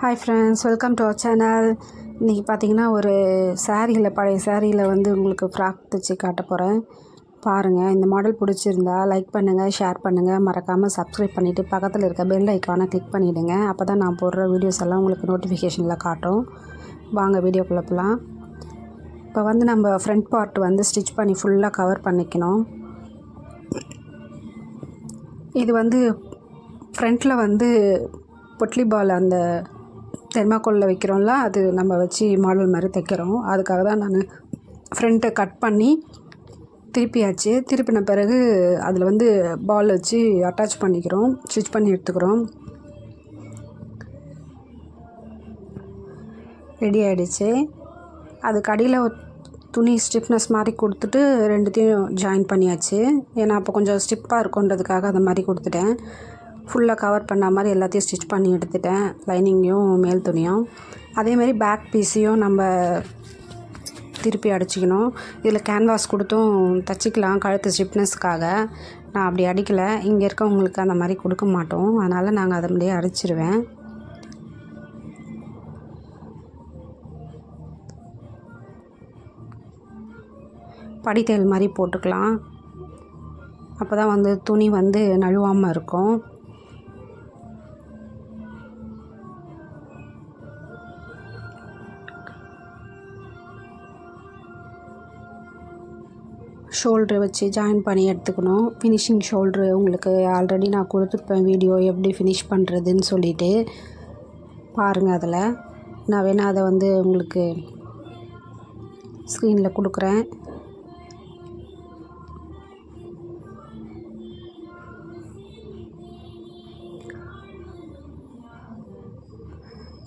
Hi friends, welcome to our channel. இன்றைக்கி பார்த்திங்கன்னா ஒரு சாரியில் பழைய சாரியில் உங்களுக்கு ஃப்ராக் தைச்சி காட்ட போகிறேன். பாருங்கள். இந்த மாடல் பிடிச்சிருந்தா லைக் பண்ணுங்கள், ஷேர் பண்ணுங்கள், மறக்காமல் சப்ஸ்கிரைப் பண்ணிவிட்டு பக்கத்தில் இருக்க பெல் ஐக்கானை கிளிக் பண்ணிவிடுங்க. அப்போ தான் நான் போடுற வீடியோஸ் எல்லாம் உங்களுக்கு நோட்டிஃபிகேஷனில் காட்டும். வாங்க வீடியோக்குள்ளே போகலாம். இப்போ நம்ம ஃப்ரண்ட் பார்ட் ஸ்டிச் பண்ணி ஃபுல்லாக கவர் பண்ணிக்கணும். இது ஃப்ரண்ட்டில் பொட்லி பால் அந்த தெர்மாக்கோலில் வைக்கிறோம்ல, அது நம்ம வச்சு மாடல் மாதிரி தைக்கிறோம். அதுக்காக தான் நான் ஃப்ரண்ட்டை கட் பண்ணி திருப்பின பிறகு அதில் பால் வச்சு அட்டாச் பண்ணிக்கிறோம், ஸ்டிச் பண்ணி எடுத்துக்கிறோம். ரெடி ஆகிடுச்சு. அதுக்கு அடியில் துணி ஸ்டிஃப்னஸ் மாதிரி கொடுத்துட்டு ரெண்டுத்தையும் ஜாயின் பண்ணியாச்சு. ஏன்னா அப்போ கொஞ்சம் ஸ்டிப்பாக இருக்குன்றதுக்காக அந்த மாதிரி கொடுத்துட்டேன். ஃபுல்லாக கவர் பண்ண மாதிரி எல்லாத்தையும் ஸ்டிச் பண்ணி எடுத்துட்டேன், லைனிங்கையும் மேல் துணியும். அதேமாதிரி பேக் பீஸையும் நம்ம திருப்பி அடிச்சிக்கணும். இதில் கேன்வாஸ் கொடுத்தும் தைச்சிக்கலாம் கழுத்து ஸ்டிப்னஸ்க்காக. நான் அப்படி அடிக்கலை, இங்கே இருக்கவங்களுக்கு அந்த மாதிரி கொடுக்க மாட்டோம், அதனால் நாங்கள் அதை மாதிரியே அடிச்சிடுவேன். படித்தேல் மாதிரி போட்டுக்கலாம், அப்போ தான் துணி நழுவாமல் இருக்கும். ஷோல்ட்ரு வச்சு ஜாயின் பண்ணி எடுத்துக்கணும். ஃபினிஷிங் ஷோல்ட்ரு உங்களுக்கு ஆல்ரெடி நான் கொடுத்துருப்பேன் வீடியோ, எப்படி ஃபினிஷ் பண்ணுறதுன்னு சொல்லிவிட்டு பாருங்கள். அதில் நான் வேணால் அதை உங்களுக்கு ஸ்க்ரீனில் கொடுக்குறேன்.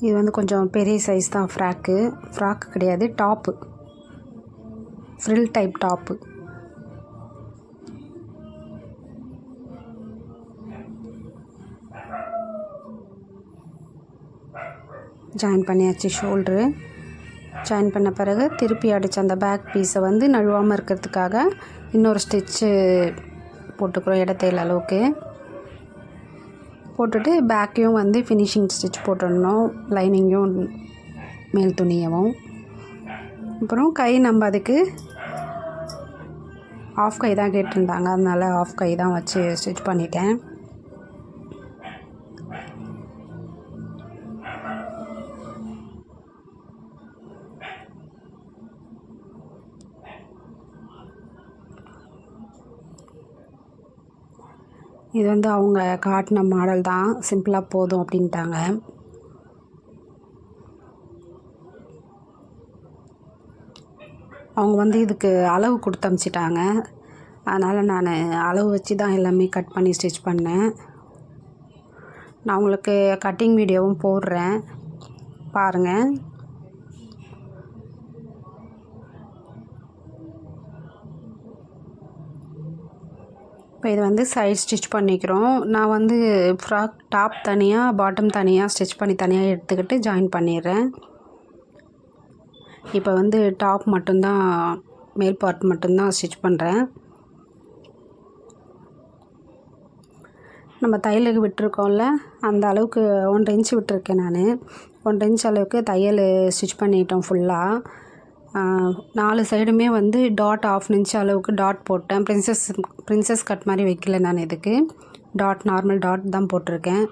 இது கொஞ்சம் பெரிய சைஸ் தான். ஃப்ராக்கு கிடையாது, top, frill type top. Join பண்ணியாச்சு. ஷோல்ட்ரு ஜாயின் பண்ண பிறகு திருப்பி அடித்த அந்த பேக் பீஸை நழுவாமல் இருக்கிறதுக்காக இன்னொரு ஸ்டிச்சு போட்டுக்கிறோம், இடத்தையில் அளவுக்கு போட்டுட்டு பேக்கையும் ஃபினிஷிங் ஸ்டிச் போட்டுடணும், லைனிங்கும் மேல் துணியவும். அப்புறம் கை நம்ம அதுக்கு ஆஃப் கை தான் கேட்டிருந்தாங்க, அதனால் ஆஃப் கை தான் வச்சு ஸ்டிச் பண்ணிட்டேன். இது அவங்க காட்டின மாடல் தான், சிம்பிளாக போதும் அப்படின்ட்டாங்க. அவங்க இதுக்கு அளவு கொடுத்து அனுப்பிச்சிட்டாங்க, அதனால் நான் அளவு வச்சு தான் எல்லாமே கட் பண்ணி ஸ்டிச் பண்ணேன். நான் உங்களுக்கு கட்டிங் வீடியோவும் போடுறேன், பாருங்கள். இப்போ இது சைட் ஸ்டிச் பண்ணிக்கிறோம். நான் ஃப்ராக் டாப் தனியாக பாட்டம் தனியாக ஸ்டிச் பண்ணி தனியாக எடுத்துக்கிட்டு ஜாயின் பண்ணிடுறேன். இப்போ டாப் மட்டும்தான், மேல் பார்ட் மட்டும்தான் ஸ்டிச் பண்ணுறேன். நம்ம தையலுக்கு விட்டுருக்கோம்ல, அந்த அளவுக்கு 1.5 இன்ச்சு விட்டுருக்கேன் நான். 1.5 இன்ச் அளவுக்கு தையல் ஸ்டிச் பண்ணிட்டோம் ஃபுல்லாக. 4 சைடுமே டாட் 1/2 இன்ச் அளவுக்கு டாட் போட்டேன். பிரின்சஸ் கட் மாதிரி வைக்கல நான், இதுக்கு டாட் நார்மல் டாட் தான் போட்டிருக்கேன்.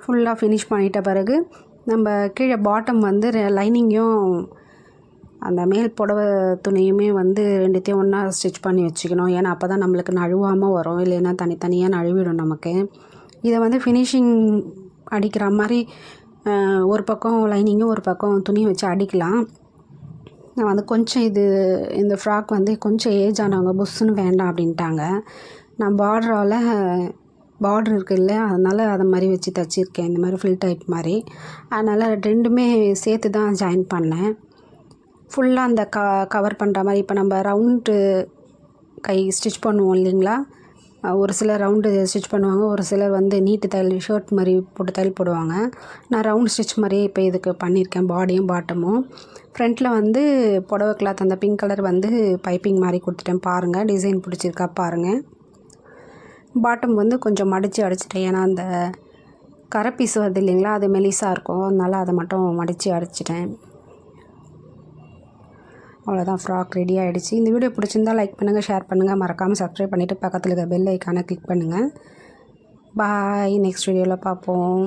ஃபுல்லாக ஃபினிஷ் பண்ணிட்ட பிறகு நம்ம கீழே பாட்டம் லைனிங்கையும் அந்த மேல் புடவை துணியுமே ரெண்டுத்தையும் ஒன்றா ஸ்டிச் பண்ணி வச்சுக்கணும். ஏன்னா அப்போ தான் நம்மளுக்கு நழுவாமல் வரும், இல்லைன்னா தனித்தனியாக நழுவிடும் நமக்கு. இதை ஃபினிஷிங் அடிக்கிற மாதிரி ஒரு பக்கம் லைனிங்கும் ஒரு பக்கம் துணி வச்சு அடிக்கலாம். நான் கொஞ்சம் இந்த ஃப்ராக் கொஞ்சம் ஏஜ் ஆனவங்க புஷ்ஷுன்னு வேண்டாம் அப்படின்ட்டாங்க. நான் பார்டர் இருக்குல்ல, அதனால் அதை மாதிரி வச்சு தைச்சிருக்கேன், இந்த மாதிரி ஃபில் டைப் மாதிரி. அதனால் ரெண்டுமே சேர்த்து தான் ஜாயின் பண்ணேன். ஃபுல்லாக அந்த கவர் பண்ணுற மாதிரி. இப்போ நம்ம ரவுண்டு கை ஸ்டிச் பண்ணுவோம் இல்லைங்களா, ஒரு சிலர் ரவுண்டு ஸ்டிச் பண்ணுவாங்க, ஒரு சிலர் நீட்டு தையல் ஷர்ட் மாதிரி போட்டு தையல் போடுவாங்க. நான் ரவுண்ட் ஸ்டிச் மாதிரியே இப்போ இதுக்கு பண்ணியிருக்கேன், பாடியும் பாட்டமும். ஃப்ரண்ட்டில் புடவை கிளாத் அந்த பிங்க் கலர் பைப்பிங் மாதிரி கொடுத்துட்டேன். பாருங்கள், டிசைன் பிடிச்சிருக்கா பாருங்கள். பாட்டம் வந்து கொஞ்சம் மடித்து அடிச்சிட்டேன். ஏன்னா அந்த கரை பீஸ் வருது இல்லைங்களா, அது மெலிசாக இருக்கும், அதனால் அதை மட்டும் மடித்து அடிச்சிட்டேன். அவ்வளோதான், ஃப்ராக் ரெடி ஆகிடுச்சு. இந்த வீடியோ பிடிச்சிருந்தால் லைக் பண்ணுங்கள், ஷேர் பண்ணுங்கள், மறக்காமல் சப்ஸ்கிரைப் பண்ணிவிட்டு பக்கத்தில் இருக்க பெல் ஐக்கானை கிளிக் பண்ணுங்கள். பாய், நெக்ஸ்ட் வீடியோவில் பார்ப்போம்.